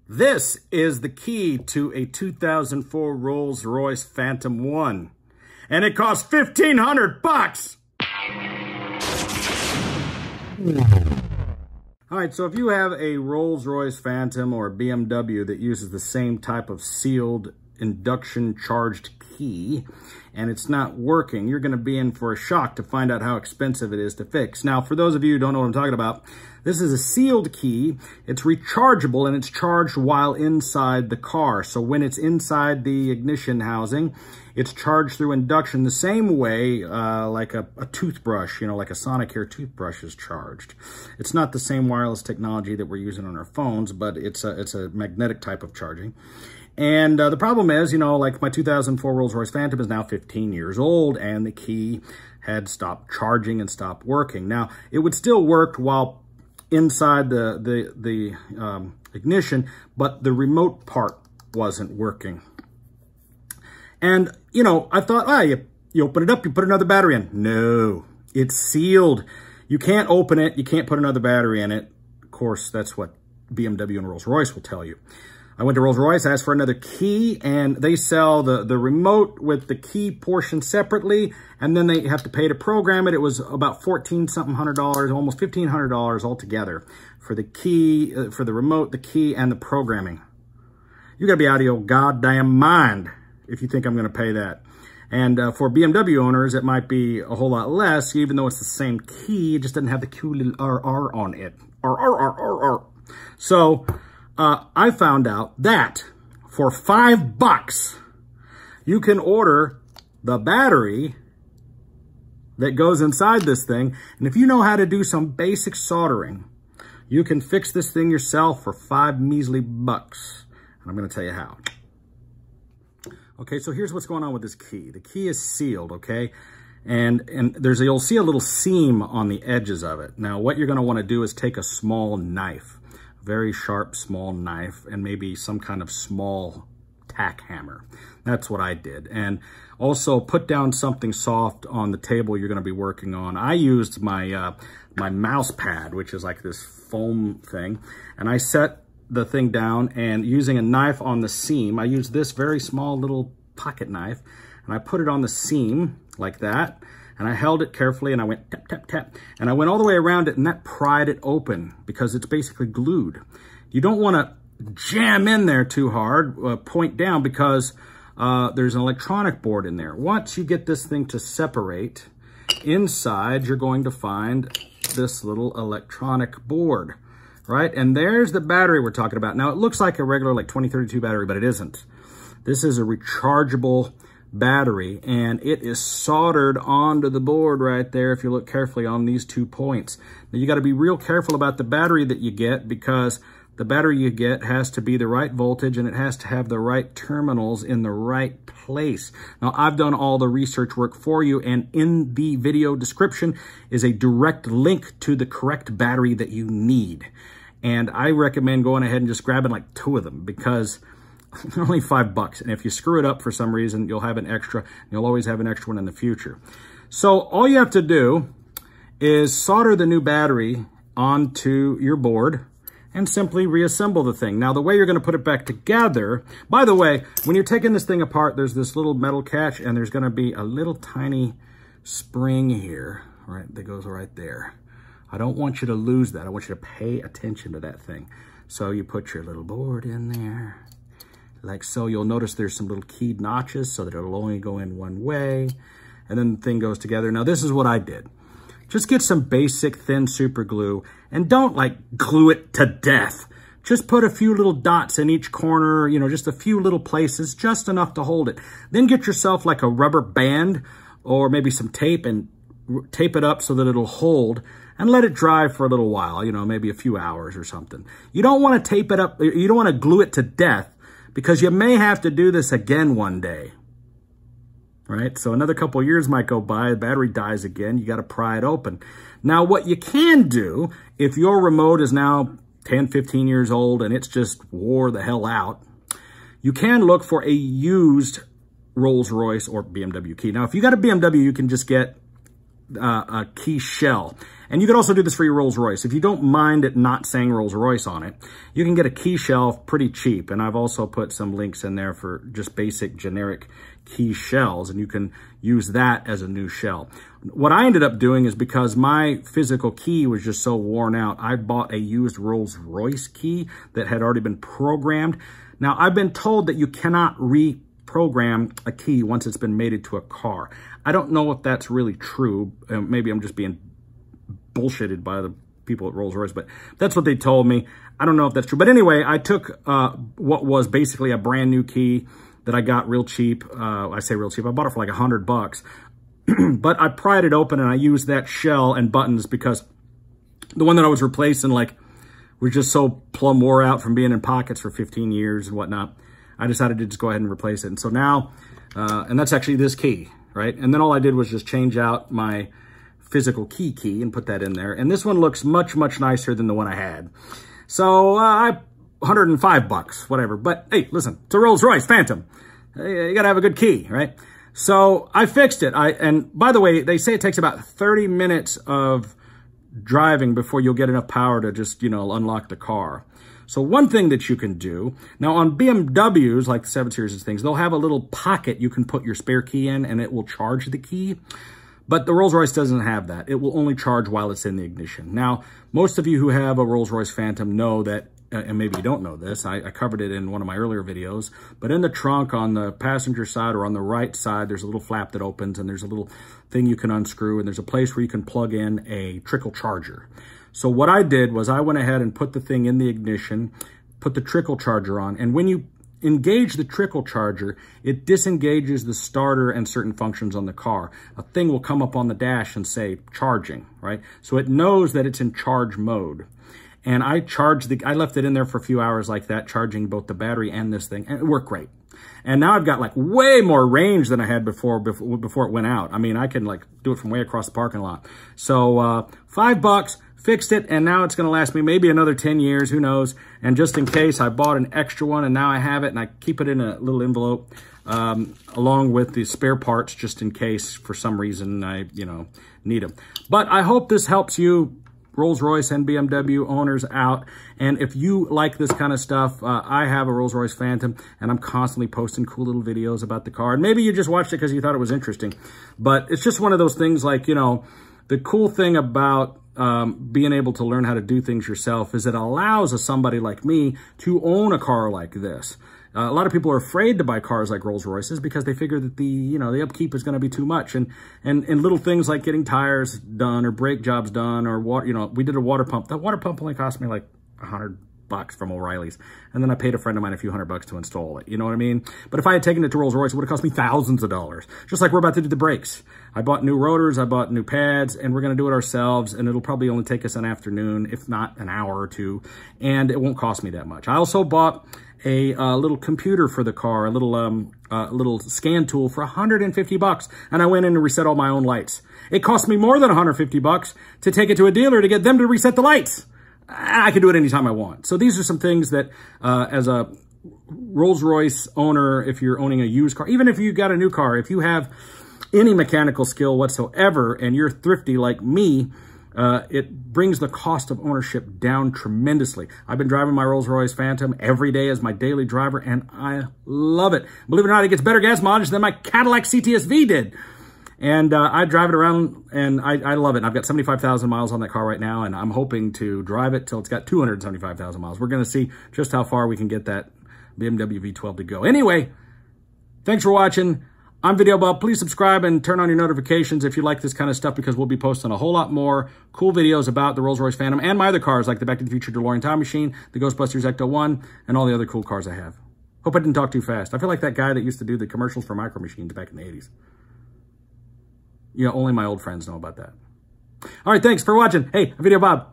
This is the key to a 2004 Rolls Royce Phantom 1, and it costs $1,500. All right, so if you have a Rolls Royce Phantom or a BMW that uses the same type of sealed induction charged key and it's not working, you're going to be in for a shock to find out how expensive it is to fix. Now, for those of you who don't know what I'm talking about, this is a sealed key. It's rechargeable and it's charged while inside the car. So when it's inside the ignition housing, it's charged through induction the same way like a toothbrush, you know, like a Sonicare toothbrush is charged. It's not the same wireless technology that we're using on our phones, but it's a magnetic type of charging. And the problem is, you know, like my 2004 Rolls Royce Phantom is now 15 years old and the key had stopped charging and stopped working. Now, it would still work while inside the ignition, but the remote part wasn't working. And, you know, I thought, you open it up, you put another battery in. No, it's sealed. You can't open it. You can't put another battery in it. Of course, that's what BMW and Rolls Royce will tell you. I went to Rolls Royce, asked for another key, and they sell the remote with the key portion separately, and then they have to pay to program it. It was about $1,400-something, almost $1,500 altogether for the key, for the remote, the key, and the programming. You gotta be out of your goddamn mind if you think I'm gonna pay that. And for BMW owners, it might be a whole lot less, even though it's the same key, it just doesn't have the cute little RR on it. RR. So, I found out that for $5, you can order the battery that goes inside this thing. And if you know how to do some basic soldering, you can fix this thing yourself for $5 measly bucks. And I'm going to tell you how. Okay, so here's what's going on with this key. The key is sealed, okay? And you'll see a little seam on the edges of it. Now, what you're going to want to do is take a small knife. Very sharp, small knife, and maybe some kind of small tack hammer. That's what I did. And also put down something soft on the table you're going to be working on. I used my my mouse pad, which is like this foam thing, and I set the thing down, and using a knife on the seam, I used this very small little pocket knife, and I put it on the seam like that. And I held it carefully and I went tap, tap, tap. And I went all the way around it and that pried it open because it's basically glued. You don't want to jam in there too hard, point down, because there's an electronic board in there. Once you get this thing to separate, inside you're going to find this little electronic board, right? And there's the battery we're talking about. Now it looks like a regular like 2032 battery, but it isn't. This is a rechargeable battery, and it is soldered onto the board right there if you look carefully on these 2 points. Now you got to be real careful about the battery that you get, because the battery you get has to be the right voltage and it has to have the right terminals in the right place. Now I've done all the research work for you, and in the video description is a direct link to the correct battery that you need. And I recommend going ahead and just grabbing like 2 of them, because they're only $5, and if you screw it up for some reason, you'll have an extra. You'll always have an extra one in the future. So all you have to do is solder the new battery onto your board and simply reassemble the thing. Now, the way you're going to put it back together, by the way, when you're taking this thing apart, there's this little metal catch, and there's going to be a little tiny spring here, right, that goes right there. I don't want you to lose that. I want you to pay attention to that thing. So you put your little board in there, like so. You'll notice there's some little keyed notches so that it'll only go in one way, and then the thing goes together. Now, this is what I did. Just get some basic thin super glue, and don't like glue it to death. Just put a few little dots in each corner, you know, just a few little places, just enough to hold it. Then get yourself like a rubber band or maybe some tape and tape it up so that it'll hold, and let it dry for a little while, you know, maybe a few hours or something. You don't want to tape it up, you don't want to glue it to death, because you may have to do this again one day, right? So another couple of years might go by, the battery dies again, you got to pry it open. Now, what you can do, if your remote is now 10, 15 years old and it's just wore the hell out, you can look for a used Rolls Royce or BMW key. Now, if you got a BMW, you can just get a key shell. And you could also do this for your Rolls Royce. If you don't mind it not saying Rolls Royce on it, you can get a key shell pretty cheap. And I've also put some links in there for just basic generic key shells, and you can use that as a new shell. What I ended up doing is, because my physical key was just so worn out, I bought a used Rolls Royce key that had already been programmed. Now, I've been told that you cannot reprogram a key once it's been mated to a car. I don't know if that's really true. Maybe I'm just being bullshitted by the people at Rolls Royce, but that's what they told me. I don't know if that's true. But anyway, I took what was basically a brand new key that I got real cheap. I say real cheap. I bought it for like $100. But I pried it open and I used that shell and buttons, because the one that I was replacing was just so plumb wore out from being in pockets for 15 years and whatnot. I decided to just go ahead and replace it. And so now, and that's actually this key, right? And then all I did was just change out my physical key and put that in there. And this one looks much, much nicer than the one I had. So $105, whatever. But hey, listen, it's a Rolls Royce Phantom. You gotta have a good key, right? So I fixed it. And by the way, they say it takes about 30 minutes of driving before you'll get enough power to just, unlock the car. So one thing that you can do, now on BMWs, like the 7 Series and things, they'll have a little pocket you can put your spare key in and it will charge the key. But the Rolls Royce doesn't have that. It will only charge while it's in the ignition. Now, most of you who have a Rolls Royce Phantom know that, and maybe you don't know this, I covered it in one of my earlier videos, but in the trunk on the passenger side or on the right side, there's a little flap that opens and there's a little thing you can unscrew, and there's a place where you can plug in a trickle charger. So what I did was I went ahead and put the thing in the ignition, put the trickle charger on, and when you engage the trickle charger, it disengages the starter and certain functions on the car. A thing will come up on the dash and say charging, right? So it knows that it's in charge mode. And I left it in there for a few hours like that, charging both the battery and this thing, and it worked great. And now I've got way more range than I had before it went out. I mean, I can do it from way across the parking lot. So $5, fixed it, and now it's going to last me maybe another 10 years, who knows. And just in case, I bought an extra one, and now I have it, and I keep it in a little envelope along with the spare parts, just in case for some reason I, need them. But I hope this helps you Rolls Royce and BMW owners out. And if you like this kind of stuff, I have a Rolls Royce Phantom, and I'm constantly posting cool little videos about the car. And maybe you just watched it because you thought it was interesting. But it's just one of those things the cool thing about being able to learn how to do things yourself is it allows somebody like me to own a car like this. A lot of people are afraid to buy cars like Rolls Royces because they figure that the upkeep is going to be too much, and little things like getting tires done or brake jobs done or water. We did a water pump. That water pump only cost me like $100 from O'Reilly's, and then I paid a friend of mine a few $100 to install it. You know what I mean? But if I had taken it to Rolls Royce, it would have cost me thousands of dollars. Just like we're about to do the brakes. I bought new rotors, I bought new pads, and we're going to do it ourselves, and it'll probably only take us an afternoon, if not an hour or two, and it won't cost me that much. I also bought a little computer for the car, a little scan tool for $150, and I went in and reset all my own lights. It cost me more than $150 to take it to a dealer to get them to reset the lights. I can do it anytime I want. So these are some things that, as a Rolls Royce owner, if you're owning a used car, even if you got a new car, if you have any mechanical skill whatsoever and you're thrifty like me, it brings the cost of ownership down tremendously. I've been driving my Rolls Royce Phantom every day as my daily driver, and I love it. Believe it or not, it gets better gas mileage than my Cadillac CTS-V did. And I drive it around, and I love it. And I've got 75,000 miles on that car right now, and I'm hoping to drive it till it's got 275,000 miles. We're going to see just how far we can get that BMW V12 to go. Anyway, thanks for watching. I'm Videobob. Please subscribe and turn on your notifications if you like this kind of stuff, because we'll be posting a whole lot more cool videos about the Rolls Royce Phantom and my other cars, like the Back to the Future DeLorean Time Machine, the Ghostbusters Ecto-1, and all the other cool cars I have. Hope I didn't talk too fast. I feel like that guy that used to do the commercials for Micro Machines back in the 80s. Only my old friends know about that. All right, thanks for watching. Hey, I'm Videobob.